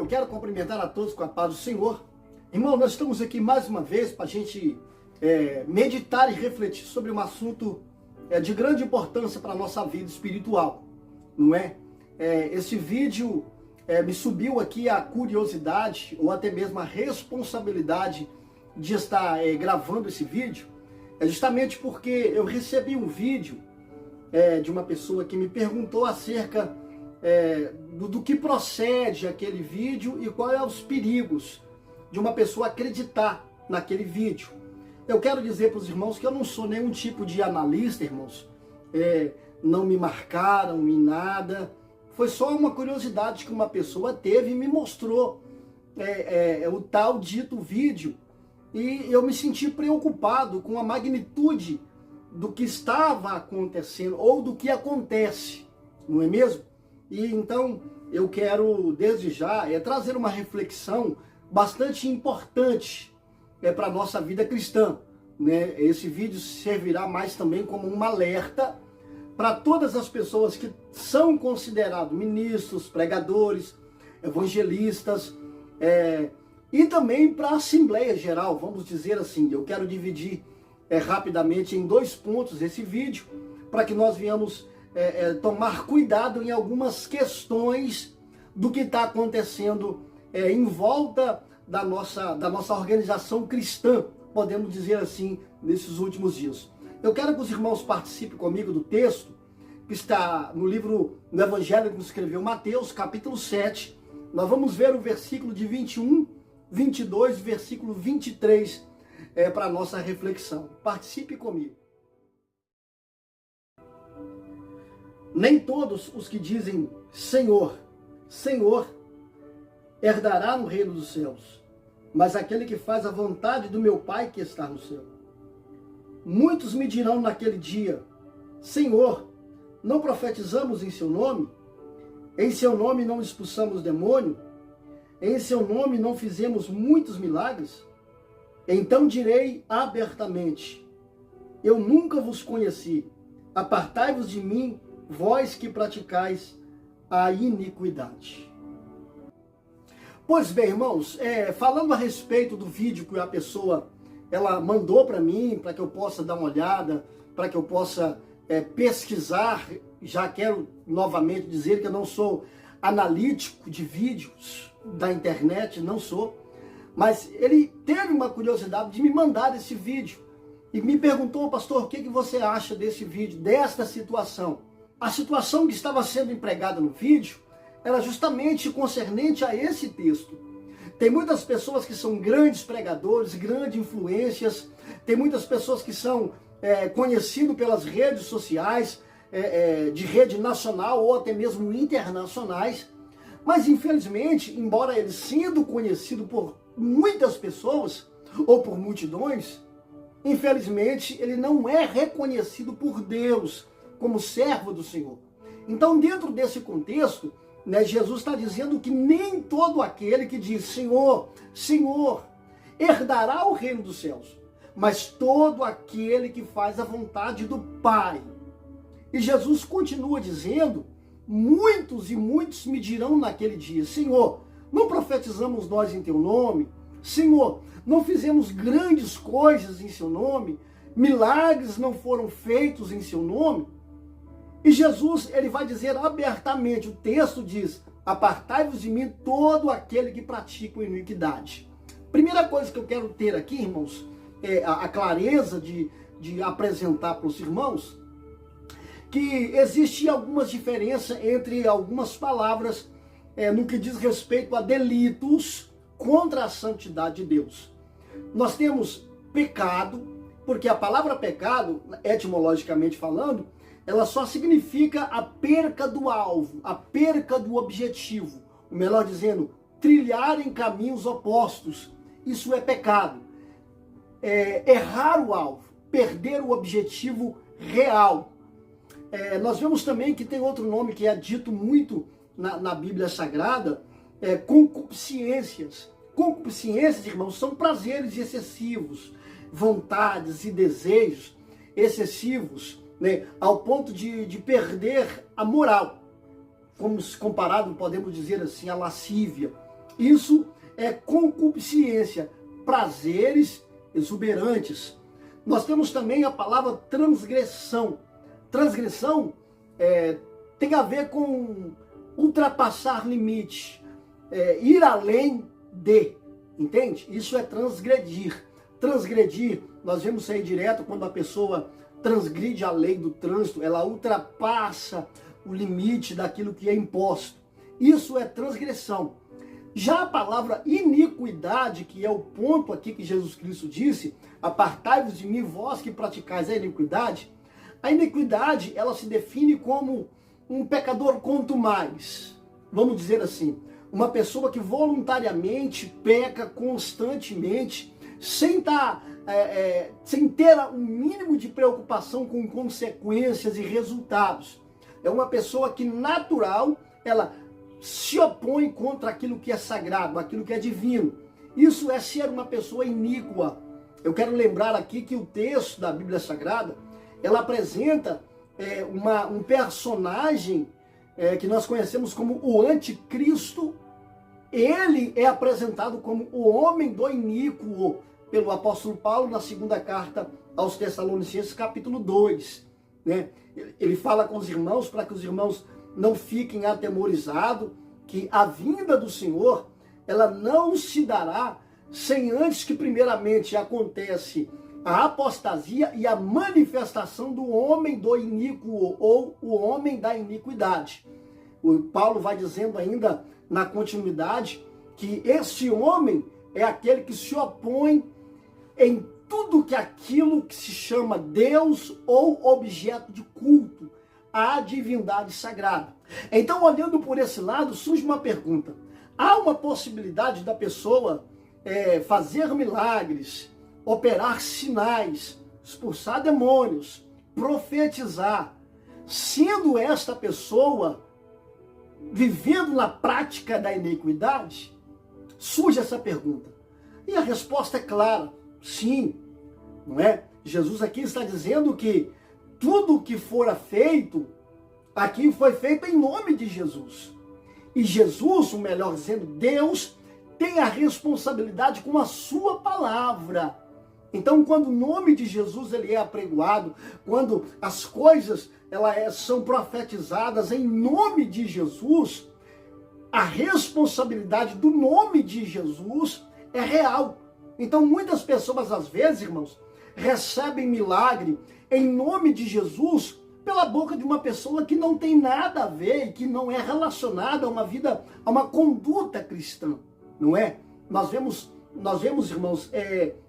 eu quero cumprimentar a todos com a paz do Senhor. Irmão, nós estamos aqui mais uma vez para a gente meditar e refletir sobre um assunto de grande importância para a nossa vida espiritual, não é? Esse vídeo me subiu aqui a curiosidade ou até mesmo a responsabilidade de estar gravando esse vídeo, justamente porque eu recebi um vídeo de uma pessoa que me perguntou acerca do que procede aquele vídeo e quais são os perigos de uma pessoa acreditar naquele vídeo. Eu quero dizer para os irmãos que eu não sou nenhum tipo de analista, irmãos. Não me marcaram em nada. Foi só uma curiosidade que uma pessoa teve e me mostrou o tal dito vídeo. E eu me senti preocupado com a magnitude do que estava acontecendo ou do que acontece, não é mesmo? E então eu quero desde já trazer uma reflexão bastante importante para a nossa vida cristã, né? Esse vídeo servirá mais também como um alerta para todas as pessoas que são considerados ministros, pregadores, evangelistas, e também para a Assembleia Geral, vamos dizer assim. Eu quero dividir rapidamente em 2 pontos esse vídeo, para que nós venhamos tomar cuidado em algumas questões do que está acontecendo em volta da nossa organização cristã, podemos dizer assim, nesses últimos dias. Eu quero que os irmãos participem comigo do texto que está no livro, no Evangelho que escreveu Mateus, capítulo 7. Nós vamos ver o versículo de 21, 22, versículo 23 para a nossa reflexão. Participe comigo. Nem todos os que dizem Senhor, Senhor, herdará no reino dos céus, mas aquele que faz a vontade do meu Pai que está no céu. Muitos me dirão naquele dia, Senhor, não profetizamos em seu nome? Em seu nome não expulsamos demônio? Em seu nome não fizemos muitos milagres? Então direi abertamente, eu nunca vos conheci, apartai-vos de mim, vós que praticais a iniquidade. Pois bem, irmãos, falando a respeito do vídeo que a pessoa ela mandou para mim, para que eu possa dar uma olhada, para que eu possa pesquisar. Já quero novamente dizer que eu não sou analítico de vídeos da internet, não sou, mas ele teve uma curiosidade de me mandar esse vídeo e me perguntou, pastor, o que você acha desse vídeo, desta situação? A situação que estava sendo empregada no vídeo era justamente concernente a esse texto. Tem muitas pessoas que são grandes pregadores, grandes influências, tem muitas pessoas que são conhecidos pelas redes sociais, de rede nacional ou até mesmo internacionais, mas infelizmente, embora ele sendo conhecido por muitas pessoas ou por multidões, infelizmente ele não é reconhecido por Deus como servo do Senhor. Então, dentro desse contexto, Jesus está dizendo que nem todo aquele que diz Senhor, Senhor, herdará o reino dos céus, mas todo aquele que faz a vontade do Pai. E Jesus continua dizendo, muitos e muitos me dirão naquele dia, Senhor, não profetizamos nós em teu nome? Senhor, não fizemos grandes coisas em seu nome? Milagres não foram feitos em seu nome? E Jesus, ele vai dizer abertamente, o texto diz, apartai-vos de mim todo aquele que pratica iniquidade. Primeira coisa que eu quero ter aqui, irmãos, é a clareza de apresentar para os irmãos, que existe algumas diferenças entre algumas palavras no que diz respeito a delitos contra a santidade de Deus. Nós temos pecado, porque a palavra pecado, etimologicamente falando, ela só significa a perca do alvo, a perca do objetivo. Ou melhor dizendo, trilhar em caminhos opostos. Isso é pecado. Errar o alvo, perder o objetivo real. Nós vemos também que tem outro nome que é dito muito na Bíblia Sagrada, concupiscências. Concupiscências, irmãos, são prazeres excessivos, vontades e desejos excessivos, né, ao ponto de perder a moral, como comparado, podemos dizer assim, a lascívia, Isso é concupiscência, prazeres exuberantes. Nós temos também a palavra transgressão. Transgressão tem a ver com ultrapassar limite, ir além de, entende? Isso é transgredir. Transgredir, nós vemos aí direto quando a pessoa transgride a lei do trânsito, ela ultrapassa o limite daquilo que é imposto. Isso é transgressão. Já a palavra iniquidade, que é o ponto aqui que Jesus Cristo disse, apartai-vos de mim, vós que praticais a iniquidade ela se define como um pecador quanto mais. Vamos dizer assim, uma pessoa que voluntariamente peca constantemente, sem ter um mínimo de preocupação com consequências e resultados. É uma pessoa que natural, ela se opõe contra aquilo que é sagrado, aquilo que é divino. Isso é ser uma pessoa iníqua. Eu quero lembrar aqui que o texto da Bíblia Sagrada, ela apresenta um personagem que nós conhecemos como o anticristo. Ele é apresentado como o homem do iníquo pelo apóstolo Paulo na segunda carta aos Tessalonicenses, capítulo 2. Né? Ele fala com os irmãos para que os irmãos não fiquem atemorizados, que a vinda do Senhor, ela não se dará sem antes que primeiramente acontece a apostasia e a manifestação do homem do iníquo, ou o homem da iniquidade. O Paulo vai dizendo ainda na continuidade que esse homem é aquele que se opõe em tudo que aquilo que se chama Deus ou objeto de culto à divindade sagrada. Então, olhando por esse lado, surge uma pergunta. Há uma possibilidade da pessoa fazer milagres, operar sinais, expulsar demônios, profetizar, sendo esta pessoa vivendo na prática da iniquidade? Surge essa pergunta. E a resposta é clara, sim, não é? Jesus aqui está dizendo que tudo que fora feito, aqui foi feito em nome de Jesus. E Jesus, ou melhor dizendo, Deus, tem a responsabilidade com a sua palavra. Então, quando o nome de Jesus ele é apregoado, quando as coisas são profetizadas em nome de Jesus, a responsabilidade do nome de Jesus é real. Então, muitas pessoas, às vezes, irmãos, recebem milagre em nome de Jesus pela boca de uma pessoa que não tem nada a ver e que não é relacionada a uma vida, a uma conduta cristã, não é? Nós vemos, irmãos,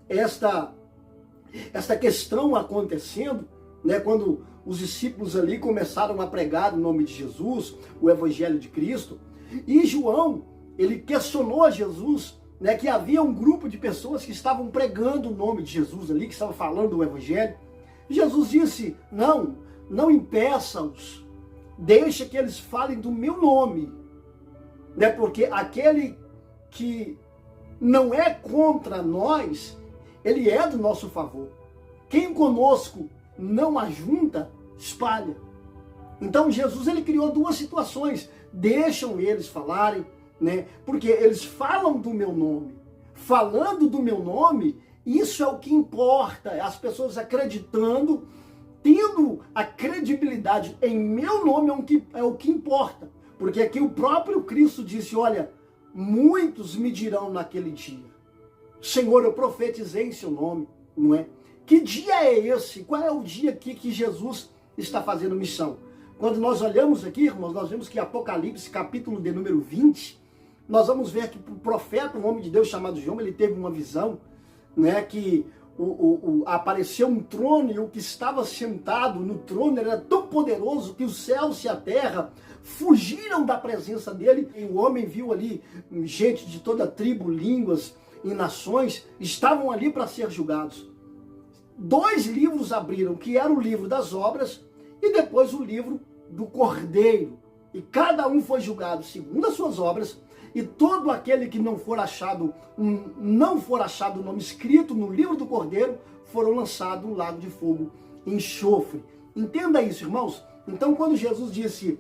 esta questão acontecendo, né, quando os discípulos ali começaram a pregar o nome de Jesus, o Evangelho de Cristo, e João, ele questionou a Jesus, né, que havia um grupo de pessoas que estavam pregando o nome de Jesus ali, que estavam falando do Evangelho. Jesus disse, não impeça-os, deixa que eles falem do meu nome, né, porque aquele que não é contra nós, ele é do nosso favor. Quem conosco não ajunta, espalha. Então Jesus ele criou duas situações. Deixam eles falarem, né? Porque eles falam do meu nome. Falando do meu nome, isso é o que importa. As pessoas acreditando, tendo a credibilidade em meu nome é o que importa. Porque aqui o próprio Cristo disse, olha, muitos me dirão naquele dia, Senhor, eu profetizei em seu nome, não é? Que dia é esse? Qual é o dia aqui que Jesus está fazendo missão? Quando nós olhamos aqui, irmãos, nós vemos que Apocalipse, capítulo de número 20, nós vamos ver que o profeta, um homem de Deus chamado João, ele teve uma visão, né, que apareceu um trono e o que estava sentado no trono era tão poderoso que os céus e a terra fugiram da presença dele. E o homem viu ali gente de toda tribo, línguas e nações, estavam ali para ser julgados. 2 livros abriram, que era o livro das obras e depois o livro do Cordeiro. E cada um foi julgado segundo as suas obras, e todo aquele que não for achado o nome escrito no livro do Cordeiro, foram lançados no lago de fogo e enxofre. Entenda isso, irmãos. Então, quando Jesus disse,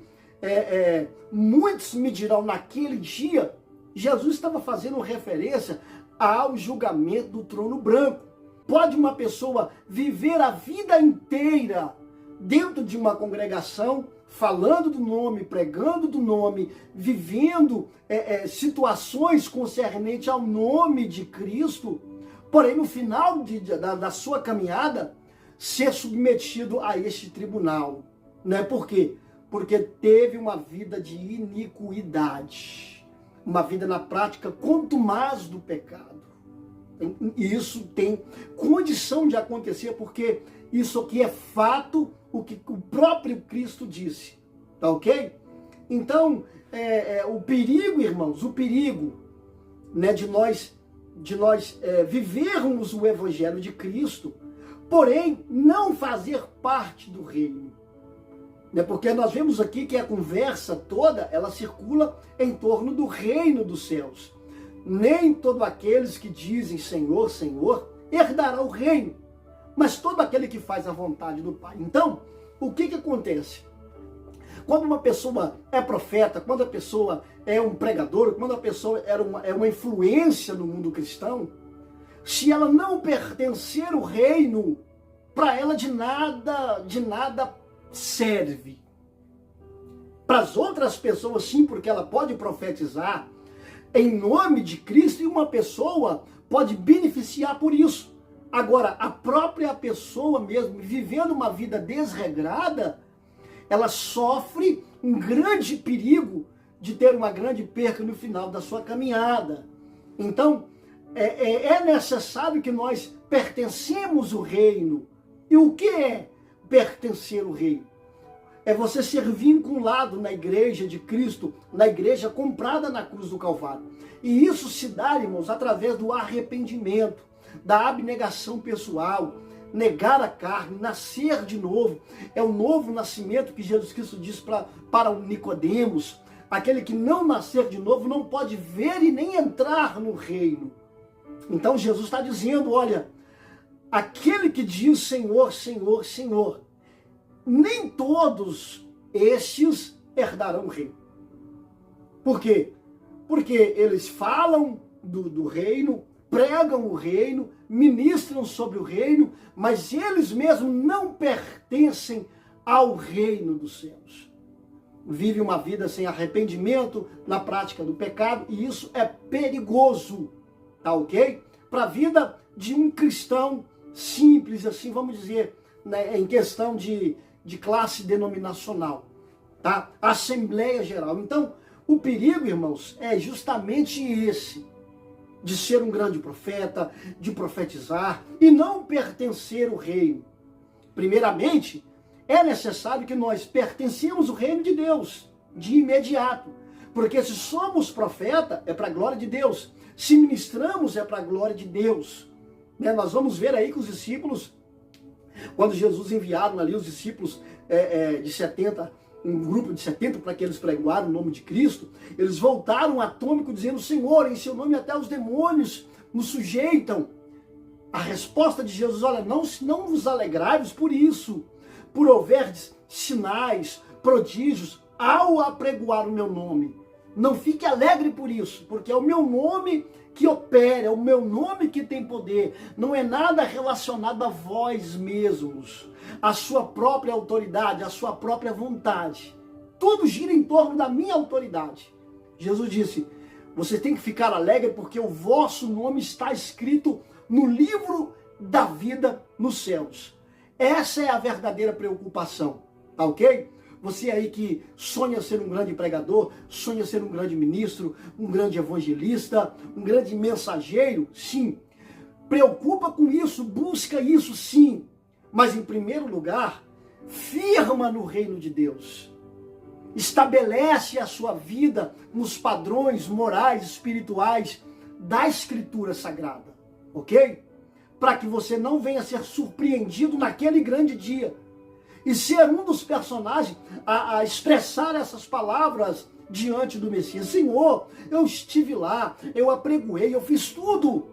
muitos me dirão naquele dia, Jesus estava fazendo referência ao julgamento do trono branco. Pode uma pessoa viver a vida inteira dentro de uma congregação, falando do nome, pregando do nome, vivendo situações concernentes ao nome de Cristo, porém no final da sua caminhada, ser submetido a este tribunal. Né? Por quê? Porque teve uma vida de iniquidade, uma vida na prática contumaz do pecado. E isso tem condição de acontecer, porque isso aqui é fato, o que o próprio Cristo disse, tá ok? Então, o perigo, irmãos, o perigo, né, de nós vivermos o Evangelho de Cristo, porém não fazer parte do reino. Né, porque nós vemos aqui que a conversa toda, ela circula em torno do reino dos céus. Nem todos aqueles que dizem Senhor, Senhor, herdará o reino, mas todo aquele que faz a vontade do Pai. Então, o que acontece? Quando uma pessoa é profeta, quando a pessoa é um pregador, quando a pessoa é uma influência no mundo cristão, se ela não pertencer ao reino, para ela de nada serve. Para as outras pessoas sim, porque ela pode profetizar em nome de Cristo e uma pessoa pode beneficiar por isso. Agora, a própria pessoa mesmo, vivendo uma vida desregrada, ela sofre um grande perigo de ter uma grande perca no final da sua caminhada. Então, é necessário que nós pertencemos ao reino. E o que é pertencer ao reino? É você ser vinculado na igreja de Cristo, na igreja comprada na cruz do Calvário. E isso se dá, irmãos, através do arrependimento, da abnegação pessoal, negar a carne, nascer de novo. É o novo nascimento que Jesus Cristo diz para o Nicodemos. Aquele que não nascer de novo não pode ver e nem entrar no reino. Então Jesus está dizendo, olha, aquele que diz Senhor, Senhor, Senhor, nem todos estes herdarão o reino. Por quê? Porque eles falam do reino, pregam o reino, ministram sobre o reino, mas eles mesmos não pertencem ao reino dos céus. Vivem uma vida sem arrependimento na prática do pecado, e isso é perigoso, tá ok? Para a vida de um cristão simples, assim, vamos dizer, né, em questão de classe denominacional, tá? Assembleia Geral. Então, o perigo, irmãos, é justamente esse, de ser um grande profeta, de profetizar e não pertencer ao reino. Primeiramente, é necessário que nós pertencemos ao reino de Deus, de imediato. Porque se somos profeta, é para a glória de Deus. Se ministramos, é para a glória de Deus. Né? Nós vamos ver aí que os discípulos, quando Jesus enviaram ali os discípulos de 70, um grupo de 70 para que eles pregaram o nome de Cristo, eles voltaram atônicos dizendo, Senhor, em seu nome até os demônios nos sujeitam. A resposta de Jesus, olha, não vos alegrai-vos por isso, por houverdes sinais, prodígios, ao apregoar o meu nome. Não fique alegre por isso, porque é o meu nome que opera, é o meu nome que tem poder. Não é nada relacionado a vós mesmos, a sua própria autoridade, a sua própria vontade. Tudo gira em torno da minha autoridade. Jesus disse, você tem que ficar alegre porque o vosso nome está escrito no livro da vida nos céus. Essa é a verdadeira preocupação, tá ok? Você aí que sonha ser um grande pregador, sonha ser um grande ministro, um grande evangelista, um grande mensageiro, sim. Preocupa com isso, busca isso, sim. Mas em primeiro lugar, firma no reino de Deus. Estabelece a sua vida nos padrões morais, espirituais da Escritura Sagrada, ok? Para que você não venha ser surpreendido naquele grande dia e ser um dos personagens a expressar essas palavras diante do Messias. Senhor, eu estive lá, eu apregoei, eu fiz tudo,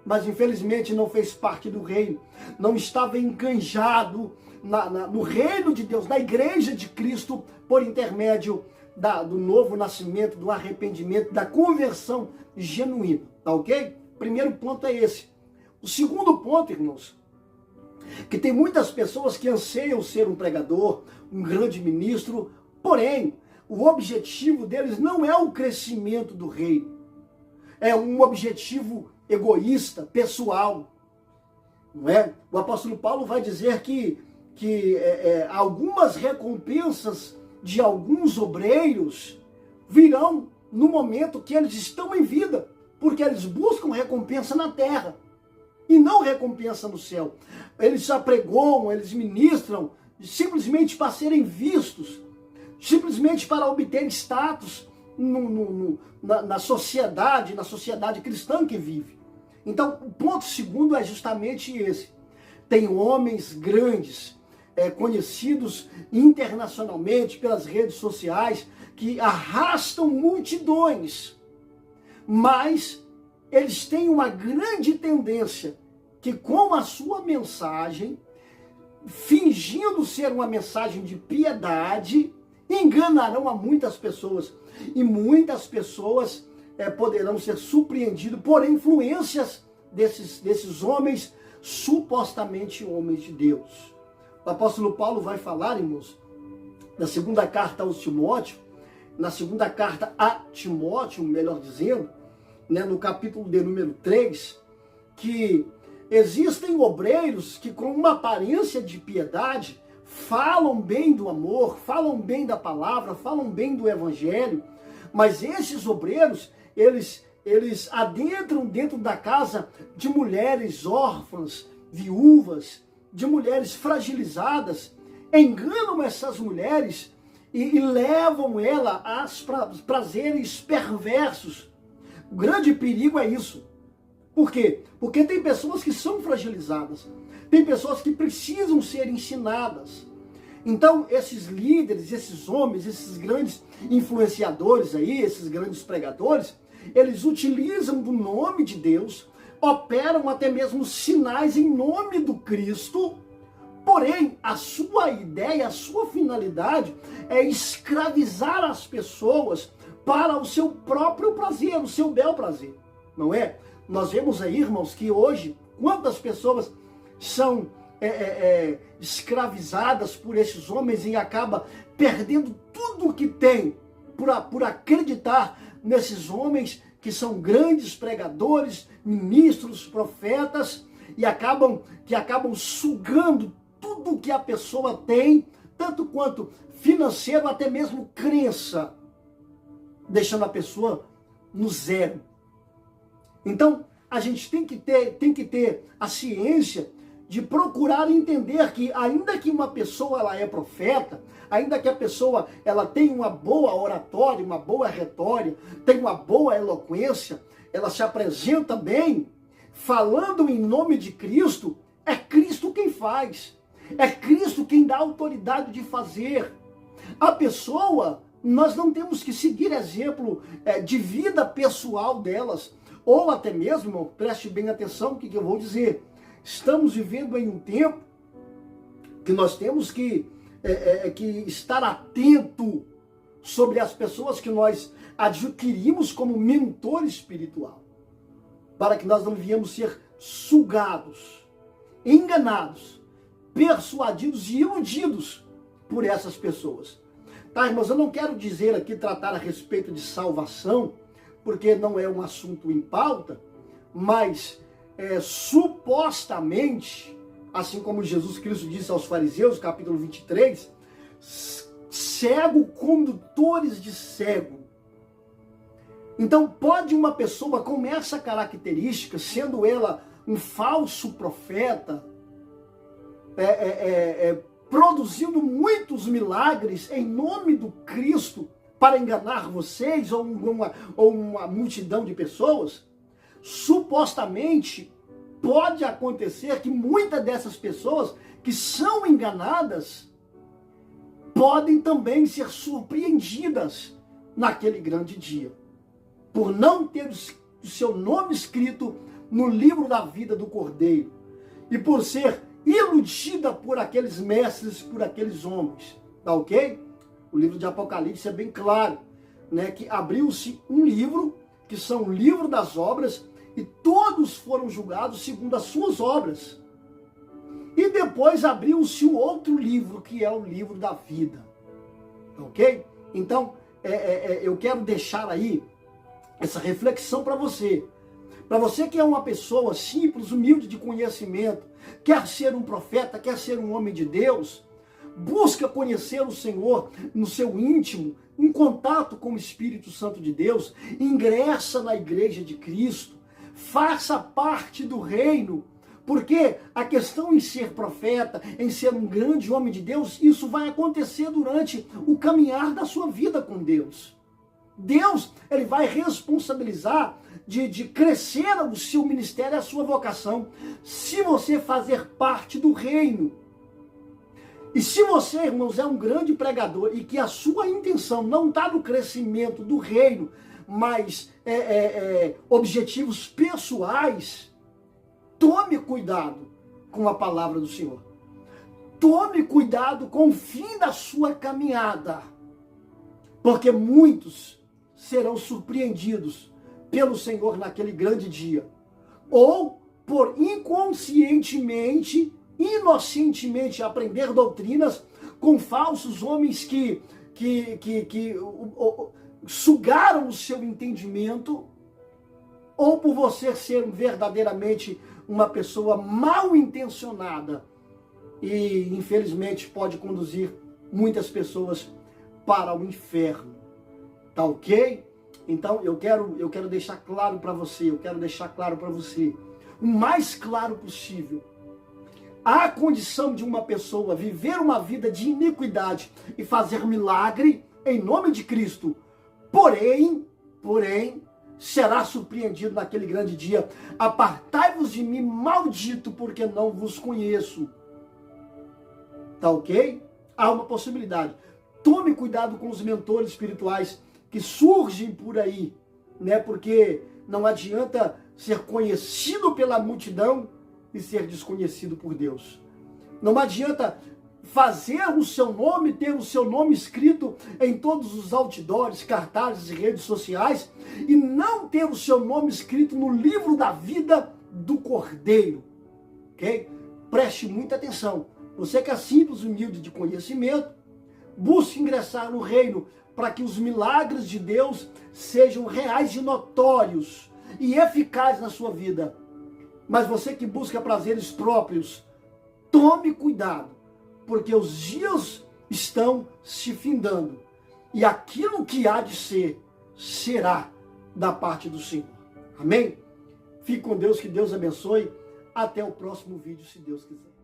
mas infelizmente não fez parte do reino, não estava enganjado no reino de Deus, na igreja de Cristo, por intermédio do novo nascimento, do arrependimento, da conversão genuína, tá ok? Primeiro ponto é esse. O segundo ponto, irmãos, que tem muitas pessoas que anseiam ser um pregador, um grande ministro, porém, o objetivo deles não é o crescimento do reino. É um objetivo egoísta, pessoal. Não é? O apóstolo Paulo vai dizer que algumas recompensas de alguns obreiros virão no momento que eles estão em vida, porque eles buscam recompensa na terra e não recompensa no céu. Eles apregoam, eles ministram simplesmente para serem vistos, simplesmente para obter status na sociedade cristã que vive. Então, o ponto segundo é justamente esse. Tem homens grandes, conhecidos internacionalmente pelas redes sociais, que arrastam multidões, mas eles têm uma grande tendência que, com a sua mensagem, fingindo ser uma mensagem de piedade, enganarão a muitas pessoas. E muitas pessoas poderão ser surpreendidas por influências desses homens, supostamente homens de Deus. O apóstolo Paulo vai falar, irmãos, na segunda carta aos Timóteo, na segunda carta a Timóteo, melhor dizendo, no capítulo de número 3, que existem obreiros que, com uma aparência de piedade, falam bem do amor, falam bem da palavra, falam bem do evangelho, mas esses obreiros, eles adentram dentro da casa de mulheres órfãs, viúvas, de mulheres fragilizadas, enganam essas mulheres e levam ela a prazeres perversos. O grande perigo é isso. Por quê? Porque tem pessoas que são fragilizadas, tem pessoas que precisam ser ensinadas. Então, esses líderes, esses homens, esses grandes influenciadores aí, esses grandes pregadores, eles utilizam do nome de Deus, operam até mesmo sinais em nome do Cristo, porém, a sua ideia, a sua finalidade é escravizar as pessoas para o seu próprio prazer, o seu bel prazer, não é? Nós vemos aí, irmãos, que hoje, quantas pessoas são escravizadas por esses homens e acaba perdendo tudo o que tem por acreditar nesses homens que são grandes pregadores, ministros, profetas, e que acabam sugando tudo que a pessoa tem, tanto quanto financeiro, até mesmo crença, deixando a pessoa no zero. Então, a gente tem que ter a ciência de procurar entender que, ainda que uma pessoa ela é profeta, ainda que a pessoa ela tem uma boa oratória, uma boa retória, tem uma boa eloquência, ela se apresenta bem, falando em nome de Cristo, é Cristo quem faz, é Cristo quem dá autoridade de fazer. A pessoa, nós não temos que seguir exemplo de vida pessoal delas, ou até mesmo, irmão, preste bem atenção no que eu vou dizer. Estamos vivendo em um tempo que nós temos que estar atento sobre as pessoas que nós adquirimos como mentor espiritual, para que nós não venhamos ser sugados, enganados, persuadidos e iludidos por essas pessoas. Tá, irmãos, eu não quero dizer aqui, tratar a respeito de salvação, porque não é um assunto em pauta, mas supostamente, assim como Jesus Cristo disse aos fariseus, capítulo 23, cego condutores de cego. Então, pode uma pessoa com essa característica, sendo ela um falso profeta, produzindo muitos milagres em nome do Cristo para enganar vocês ou uma multidão de pessoas, supostamente pode acontecer que muitas dessas pessoas que são enganadas podem também ser surpreendidas naquele grande dia, por não ter o seu nome escrito no livro da vida do Cordeiro e por ser iludida por aqueles mestres, por aqueles homens, tá ok? O livro de Apocalipse é bem claro, né, que abriu-se um livro, que são o livro das obras, e todos foram julgados segundo as suas obras. E depois abriu-se o outro livro, que é o livro da vida. Ok? Então, eu quero deixar aí essa reflexão para você. Para você que é uma pessoa simples, humilde de conhecimento, quer ser um profeta, quer ser um homem de Deus, busca conhecer o Senhor no seu íntimo, em contato com o Espírito Santo de Deus, ingressa na igreja de Cristo, faça parte do reino, porque a questão em ser profeta, em ser um grande homem de Deus, isso vai acontecer durante o caminhar da sua vida com Deus. Deus, ele vai responsabilizar de crescer o seu ministério, a sua vocação, se você fazer parte do reino. E se você, irmãos, é um grande pregador e que a sua intenção não está no crescimento do reino, mas objetivos pessoais, tome cuidado com a palavra do Senhor. Tome cuidado com o fim da sua caminhada, porque muitos serão surpreendidos pelo Senhor naquele grande dia, ou por inconscientemente, inocentemente aprender doutrinas com falsos homens que sugaram o seu entendimento, ou por você ser verdadeiramente uma pessoa mal intencionada e infelizmente pode conduzir muitas pessoas para o inferno. Tá ok? Então eu quero deixar claro para você, o mais claro possível. A condição de uma pessoa viver uma vida de iniquidade e fazer milagre em nome de Cristo, porém, será surpreendido naquele grande dia. Apartai-vos de mim, maldito, porque não vos conheço. Tá ok? Há uma possibilidade. Tome cuidado com os mentores espirituais que surgem por aí, né? Porque não adianta ser conhecido pela multidão e ser desconhecido por Deus. Não adianta fazer o seu nome, ter o seu nome escrito em todos os outdoors, cartazes e redes sociais e não ter o seu nome escrito no livro da vida do Cordeiro. Ok? Preste muita atenção. Você que é simples, humilde de conhecimento, busque ingressar no reino para que os milagres de Deus sejam reais e notórios e eficazes na sua vida. Mas você que busca prazeres próprios, tome cuidado, porque os dias estão se findando e aquilo que há de ser, será da parte do Senhor. Amém? Fique com Deus, que Deus abençoe. Até o próximo vídeo, se Deus quiser.